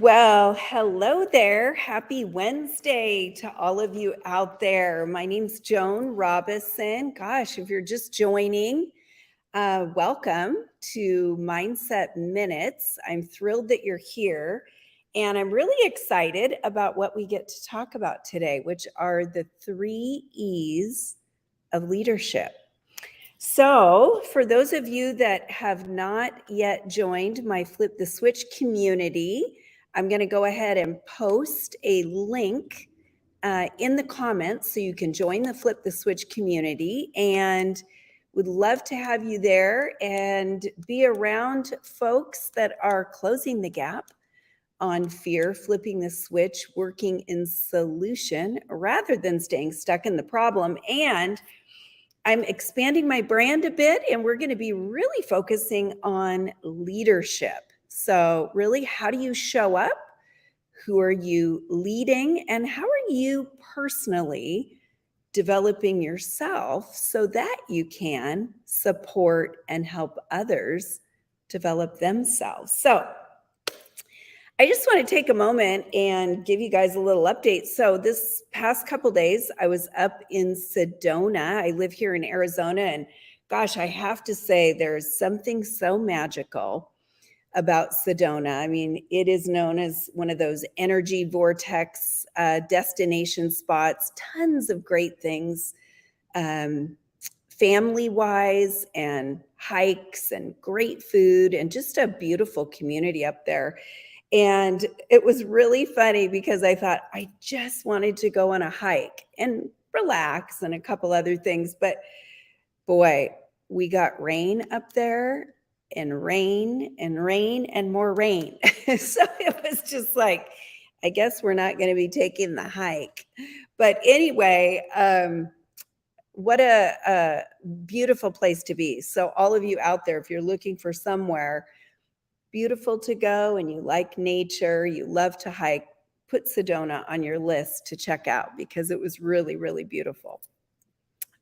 Well, hello there. Happy Wednesday to all of you out there. My name's Joan Robison. Gosh, if you're just joining, welcome to Mindset Minutes. I'm thrilled that you're here. And I'm really excited about what we get to talk about today, which are the 3 E's of leadership. So, for those of you that have not yet joined my Flip the Switch community, I'm going to go ahead and post a link in the comments so you can join the Flip the Switch community, and would love to have you there and be around folks that are closing the gap on fear, flipping the switch, working in solution rather than staying stuck in the problem. And I'm expanding my brand a bit, and we're going to be really focusing on leadership. So, really, how do you show up? Who are you leading? And how are you personally developing yourself so that you can support and help others develop themselves? So, I just want to take a moment and give you guys a little update. So this past couple days, I was up in Sedona. I live here in Arizona, and gosh, I have to say there's something so magical about Sedona. I mean, it is known as one of those energy vortex destination spots, tons of great things, family-wise, and hikes and great food, and just a beautiful community up there. And it was really funny because I thought I just wanted to go on a hike and relax and a couple other things. But boy, we got rain up there, and rain and rain and more rain. So it was just like, I guess we're not going to be taking the hike. But anyway, what a beautiful place to be. So all of you out there, if you're looking for somewhere beautiful to go and you like nature, you love to hike, put Sedona on your list to check out because it was really, really beautiful.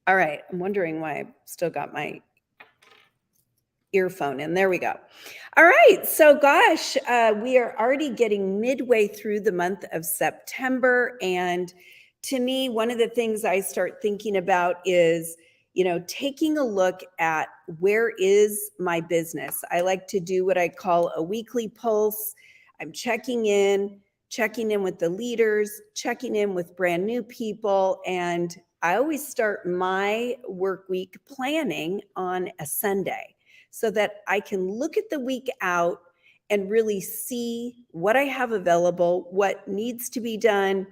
All right, I'm wondering why I've still got my earphone in. There we go. All right, so gosh, we are already getting midway through the month of September. And to me, one of the things I start thinking about is taking a look at where is my business. I like to do what I call a weekly pulse. I'm checking in with the leaders, checking in with brand new people. And I always start my work week planning on a Sunday so that I can look at the week out and really see what I have available, what needs to be done,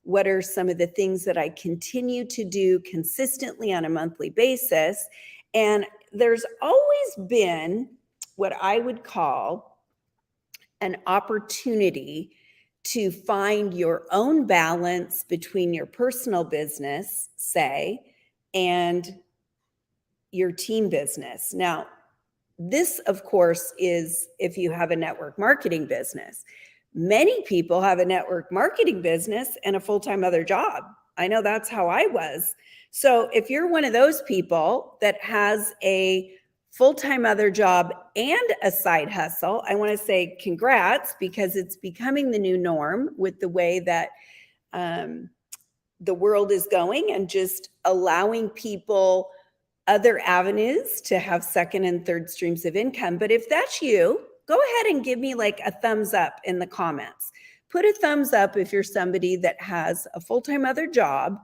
what are some of the things that I continue to do consistently on a monthly basis. And there's always been what I would call an opportunity to find your own balance between your personal business, say, and your team business. Now, this, of course, is if you have a network marketing business. Many people have a network marketing business and a full-time other job. I know that's how I was. So if you're one of those people that has a full-time other job and a side hustle, I want to say congrats, because it's becoming the new norm with the way that the world is going, and just allowing people other avenues to have second and third streams of income. But if that's you, go ahead and give me like a thumbs up in the comments. Put a thumbs up if you're somebody that has a full-time other job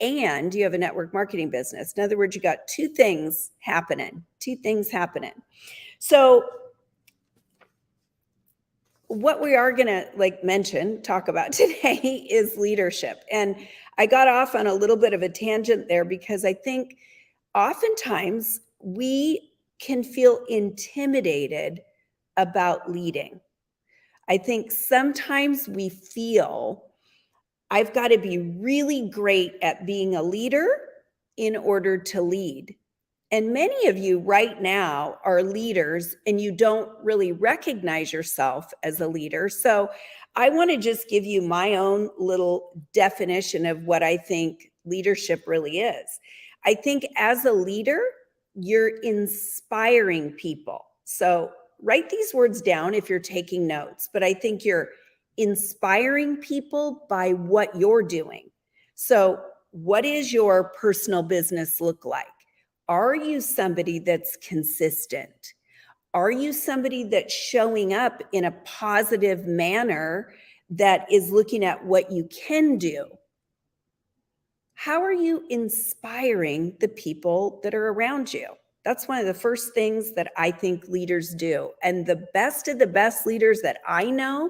and you have a network marketing business. In other words, you got two things happening. So what we are going to talk about today is leadership. And I got off on a little bit of a tangent there because I think oftentimes we can feel intimidated about leading. I think sometimes we feel I've got to be really great at being a leader in order to lead. And many of you right now are leaders and you don't really recognize yourself as a leader. So I want to just give you my own little definition of what I think leadership really is. I think as a leader, you're inspiring people. So write these words down if you're taking notes, but I think you're inspiring people by what you're doing. So, what is your personal business look like? Are you somebody that's consistent? Are you somebody that's showing up in a positive manner that is looking at what you can do? How are you inspiring the people that are around you? That's one of the first things that I think leaders do. And the best of the best leaders that I know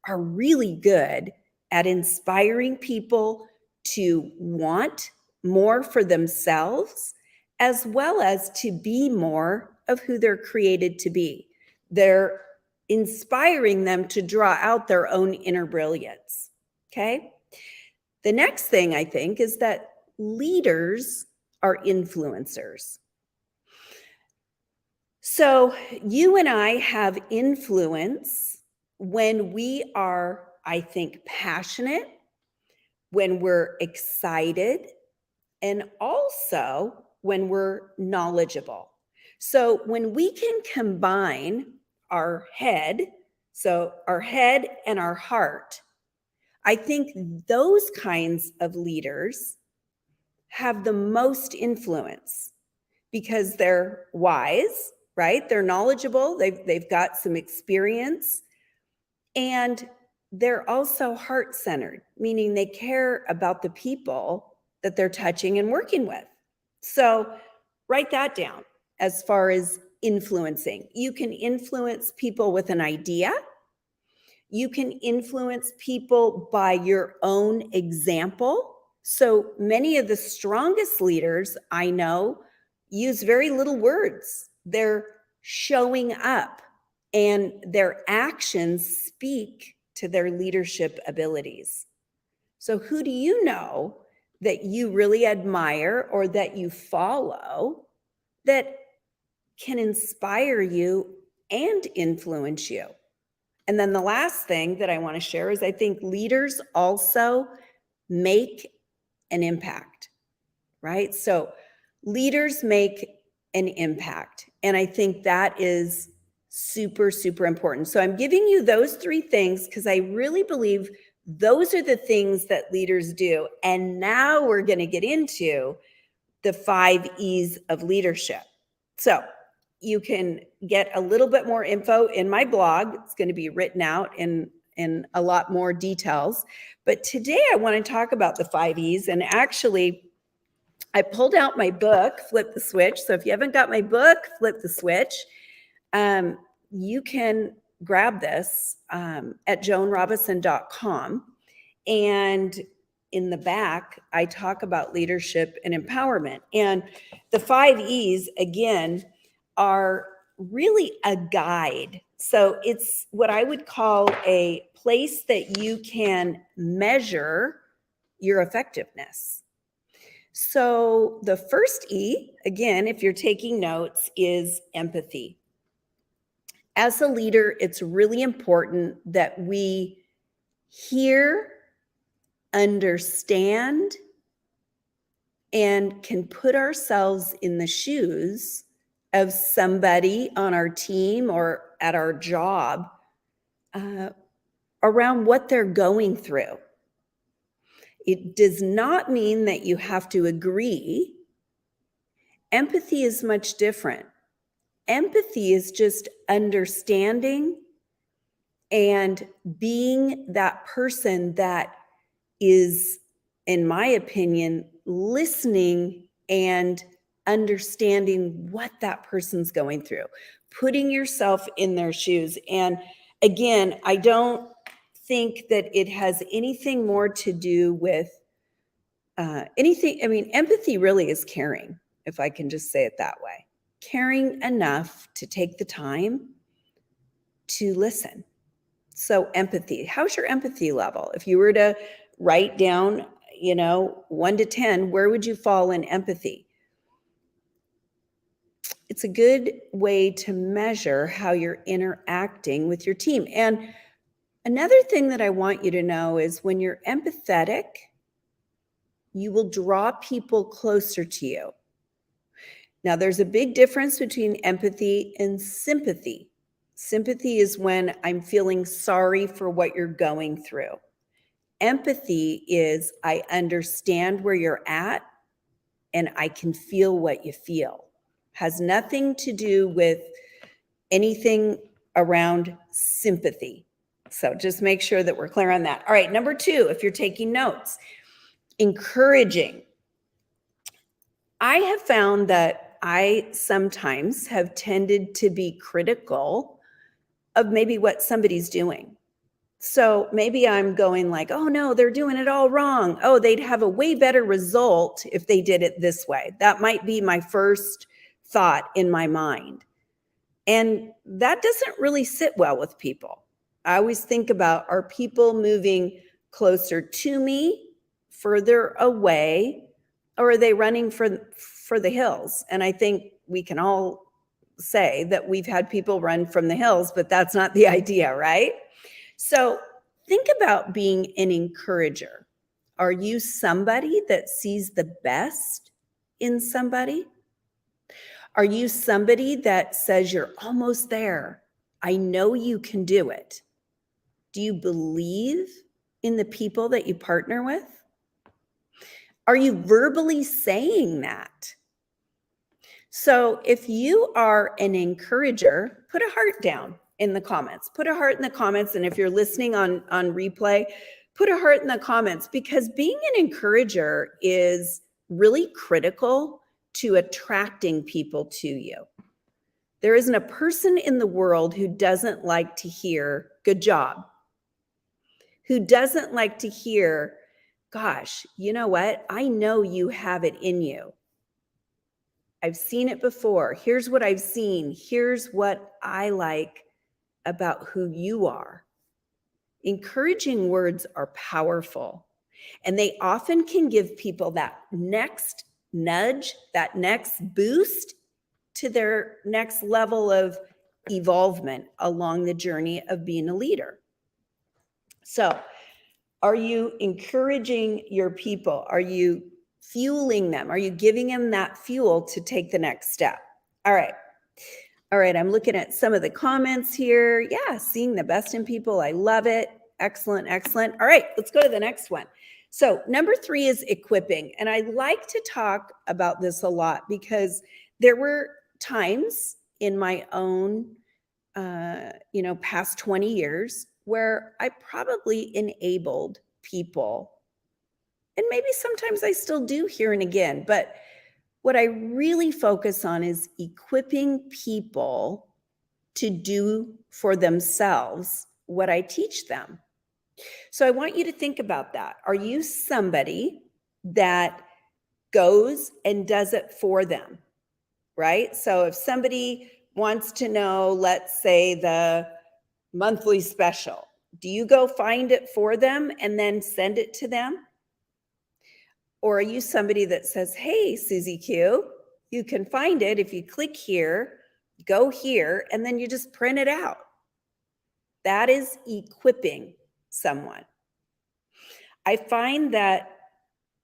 are really good at inspiring people to want more for themselves, as well as to be more of who they're created to be. They're inspiring them to draw out their own inner brilliance. Okay. The next thing I think is that leaders are influencers. So you and I have influence when we are, I think, passionate, when we're excited, and also when we're knowledgeable. So when we can combine our head, so our head and our heart, I think those kinds of leaders have the most influence because they're wise, right? They're knowledgeable, they've got some experience, and they're also heart-centered, meaning they care about the people that they're touching and working with. So write that down as far as influencing. You can influence people with an idea. You can influence people by your own example. So many of the strongest leaders I know use very little words. They're showing up, and their actions speak to their leadership abilities. So who do you know that you really admire or that you follow that can inspire you and influence you? And then the last thing that I want to share is I think leaders also make an impact, right? So leaders make an impact. And I think that is super, super important. So I'm giving you those three things because I really believe those are the things that leaders do. And now we're going to get into the 5 E's of leadership. So you can get a little bit more info in my blog. It's going to be written out in a lot more details. But today I want to talk about the 5 E's. And actually, I pulled out my book, Flip the Switch. So if you haven't got my book, Flip the Switch, you can grab this at joanrobison.com. And in the back, I talk about leadership and empowerment. And the 5 E's, again, are really a guide. So it's what I would call a place that you can measure your effectiveness. So the first E, again, if you're taking notes, is empathy. As a leader, it's really important that we hear, understand, and can put ourselves in the shoes of somebody on our team or at our job around what they're going through. It does not mean that you have to agree. Empathy is much different. Empathy is just understanding and being that person that is, in my opinion, listening and understanding what that person's going through, putting yourself in their shoes. And again, I don't think that it has anything more to do with anything. I mean, empathy really is caring, if I can just say it that way. Caring enough to take the time to listen. So empathy, how's your empathy level? If you were to write down, 1 to 10, where would you fall in empathy? It's a good way to measure how you're interacting with your team. And another thing that I want you to know is when you're empathetic, you will draw people closer to you. Now, there's a big difference between empathy and sympathy. Sympathy is when I'm feeling sorry for what you're going through. Empathy is I understand where you're at and I can feel what you feel. Has nothing to do with anything around sympathy. So just make sure that we're clear on that. All right, number 2, if you're taking notes, encouraging. I have found that I sometimes have tended to be critical of maybe what somebody's doing. So maybe I'm going like, oh no, they're doing it all wrong. Oh, they'd have a way better result if they did it this way. That might be my first thought in my mind. And that doesn't really sit well with people. I always think about, are people moving closer to me, further away, or are they running for the hills? And I think we can all say that we've had people run from the hills, but that's not the idea, right? So think about being an encourager. Are you somebody that sees the best in somebody? Are you somebody that says you're almost there? I know you can do it. Do you believe in the people that you partner with? Are you verbally saying that? So if you are an encourager, put a heart down in the comments. Put a heart in the comments. And if you're listening on replay, put a heart in the comments, because being an encourager is really critical to attracting people to you. There isn't a person in the world who doesn't like to hear good job, who doesn't like to hear, gosh, you know what? I know you have it in you. I've seen it before. Here's what I've seen. Here's what I like about who you are. Encouraging words are powerful, and they often can give people that next nudge, that next boost to their next level of evolvement along the journey of being a leader. So, are you encouraging your people? Are you fueling them? Are you giving them that fuel to take the next step? All right. I'm looking at some of the comments here. Yeah, seeing the best in people. I love it. Excellent. All right, let's go to the next one. So number 3 is equipping. And I like to talk about this a lot because there were times in my own, past 20 years where I probably enabled people. And maybe sometimes I still do here and again, but what I really focus on is equipping people to do for themselves what I teach them. So I want you to think about that. Are you somebody that goes and does it for them, right? So if somebody wants to know, let's say, the monthly special, do you go find it for them and then send it to them? Or are you somebody that says, hey, Susie Q, you can find it if you click here, go here, and then you just print it out? That is equipping someone. I find that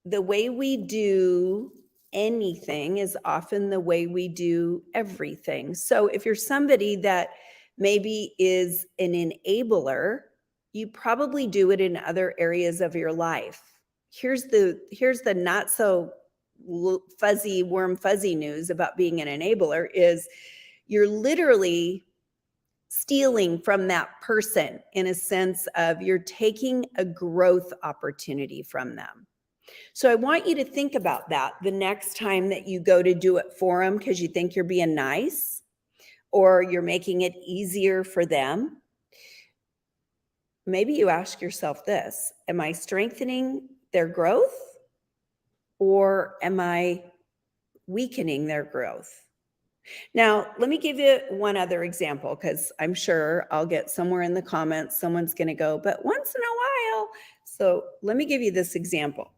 the way we do anything is often the way we do everything. So if you're somebody that maybe is an enabler, you probably do it in other areas of your life. Here's the not so fuzzy, warm, fuzzy news about being an enabler is you're literally stealing from that person in a sense of you're taking a growth opportunity from them. So I want you to think about that the next time that you go to do it for them because you think you're being nice or you're making it easier for them. Maybe you ask yourself this: am I strengthening their growth or am I weakening their growth? Now, let me give you one other example because I'm sure I'll get somewhere in the comments, someone's going to go, but once in a while. So let me give you this example.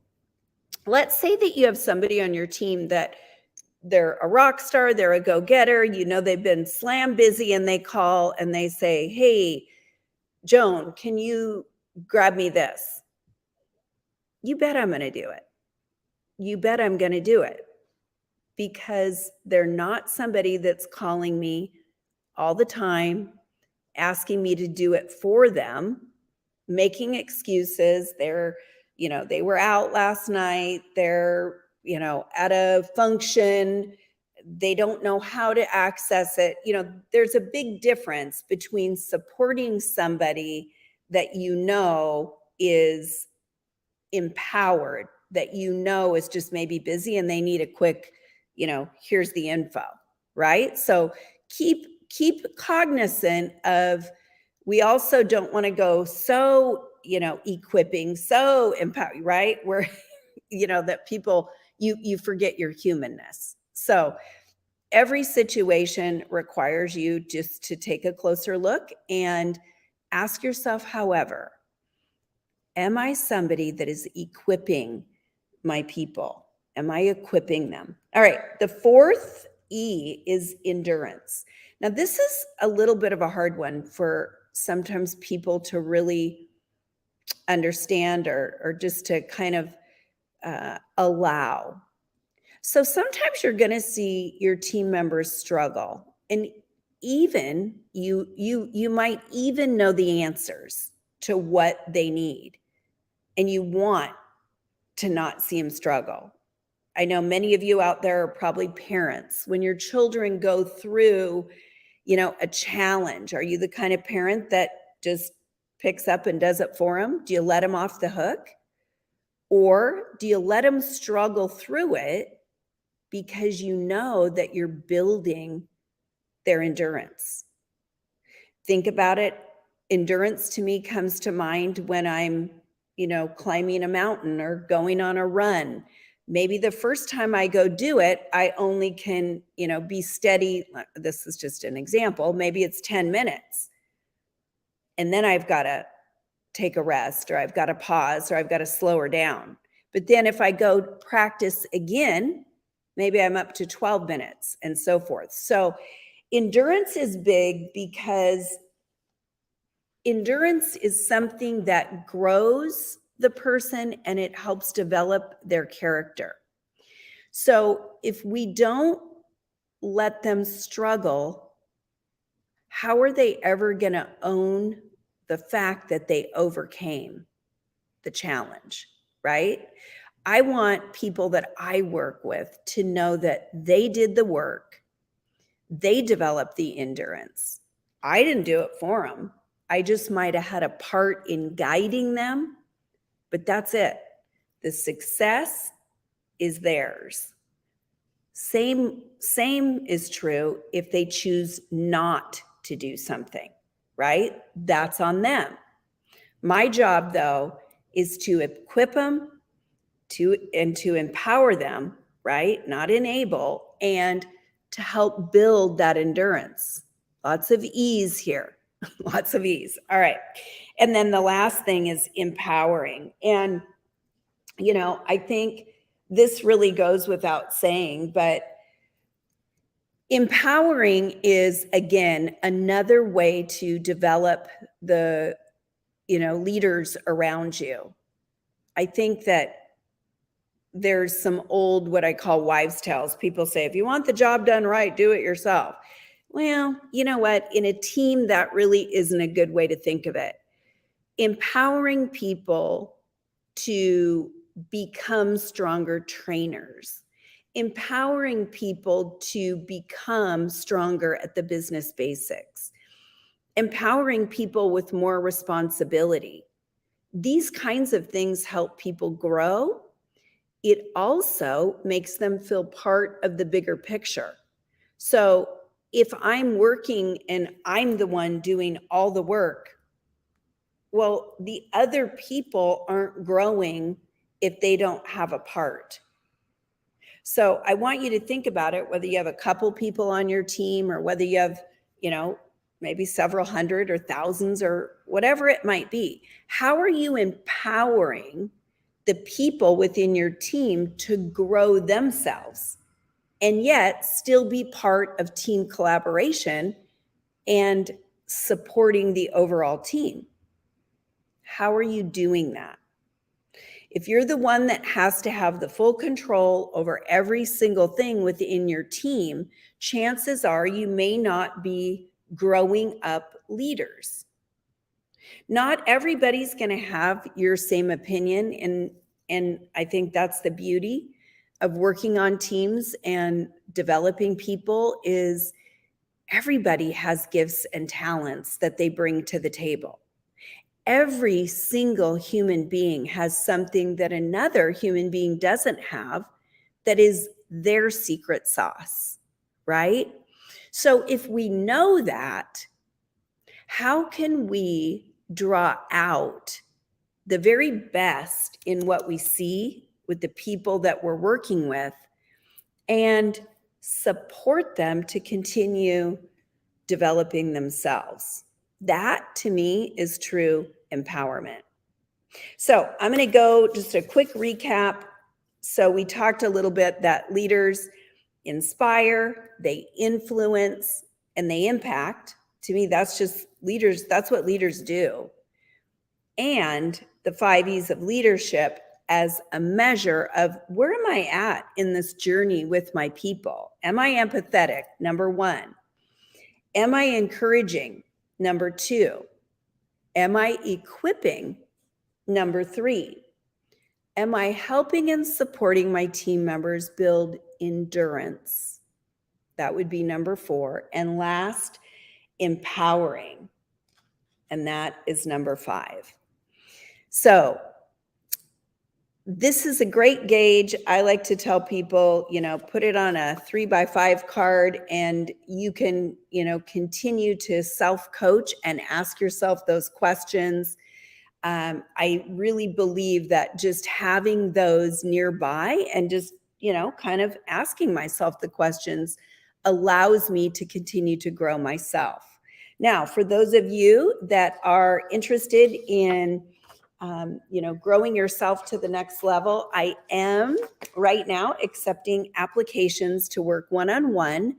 Let's say that you have somebody on your team that they're a rock star, they're a go-getter, they've been slam busy, and they call and they say, hey, Joan, can you grab me this? You bet I'm going to do it. You bet I'm going to do it. Because they're not somebody that's calling me all the time asking me to do it for them, making excuses. They were out last night. They're, at a function. They don't know how to access it. There's a big difference between supporting somebody that is empowered, that is just maybe busy and they need a quick, here's the info, right? So keep cognizant of, we also don't want to go so, equipping, so empowered, right? Where, that people, you forget your humanness. So every situation requires you just to take a closer look and ask yourself, however, am I somebody that is equipping my people? Am I equipping them? All right. The fourth E is endurance. Now, this is a little bit of a hard one for sometimes people to really understand or just to kind of allow. So sometimes you're going to see your team members struggle, and even you might even know the answers to what they need, and you want to not see them struggle. I know many of you out there are probably parents. When your children go through, a challenge, are you the kind of parent that just picks up and does it for them? Do you let them off the hook? Or do you let them struggle through it because you know that you're building their endurance? Think about it. Endurance to me comes to mind when I'm, climbing a mountain or going on a run. Maybe the first time I go do it, I only can, be steady. This is just an example. Maybe it's 10 minutes. And then I've got to take a rest, or I've got to pause, or I've got to slow her down. But then if I go practice again, maybe I'm up to 12 minutes and so forth. So endurance is big because endurance is something that grows the person and it helps develop their character. So if we don't let them struggle, how are they ever going to own the fact that they overcame the challenge, right? I want people that I work with to know that they did the work. They developed the endurance. I didn't do it for them. I just might have had a part in guiding them, but that's it. The success is theirs. Same is true if they choose not to do something, right? That's on them. My job, though, is to equip them to empower them, right? Not enable, and to help build that endurance. Lots of ease here. Lots of ease. All right. And then the last thing is empowering. And, I think this really goes without saying, but empowering is, again, another way to develop the, leaders around you. I think that there's some old, what I call wives' tales. People say, if you want the job done right, do it yourself. Well, you know what? In a team, that really isn't a good way to think of it. Empowering people to become stronger trainers, empowering people to become stronger at the business basics, empowering people with more responsibility. These kinds of things help people grow. It also makes them feel part of the bigger picture. So if I'm working and I'm the one doing all the work, well, the other people aren't growing if they don't have a part. So I want you to think about it, whether you have a couple people on your team or whether you have, maybe several hundred or thousands or whatever it might be. How are you empowering the people within your team to grow themselves and yet still be part of team collaboration and supporting the overall team? How are you doing that? If you're the one that has to have the full control over every single thing within your team, chances are you may not be growing up leaders. Not everybody's going to have your same opinion, and I think that's the beauty of working on teams and developing people is everybody has gifts and talents that they bring to the table. Every single human being has something that another human being doesn't have that is their secret sauce, right? So if we know that, how can we draw out the very best in what we see with the people that we're working with and support them to continue developing themselves? That to me is true empowerment. So I'm going to go just a quick recap. So we talked a little bit that leaders inspire, they influence, and they impact. To me, that's just leaders. That's what leaders do. And the 5 E's of leadership as a measure of where am I at in this journey with my people? Am I empathetic? Number 1. Am I encouraging? Number 2. Am I equipping? Number 3. Am I helping and supporting my team members build endurance? That would be number 4. And last, empowering. And that is number 5. So this is a great gauge. I like to tell people, put it on a 3x5 card and you can, continue to self-coach and ask yourself those questions. I really believe that just having those nearby and just, kind of asking myself the questions allows me to continue to grow myself. Now, for those of you that are interested in growing yourself to the next level, I am right now accepting applications to work one-on-one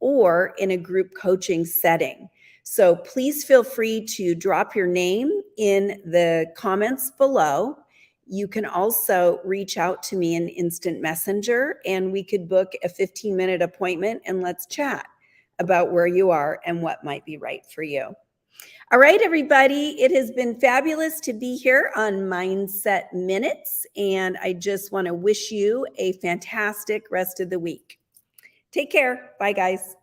or in a group coaching setting. So please feel free to drop your name in the comments below. You can also reach out to me in Instant Messenger and we could book a 15-minute appointment and let's chat about where you are and what might be right for you. All right, everybody, it has been fabulous to be here on Mindset Minutes, and I just want to wish you a fantastic rest of the week. Take care. Bye, guys.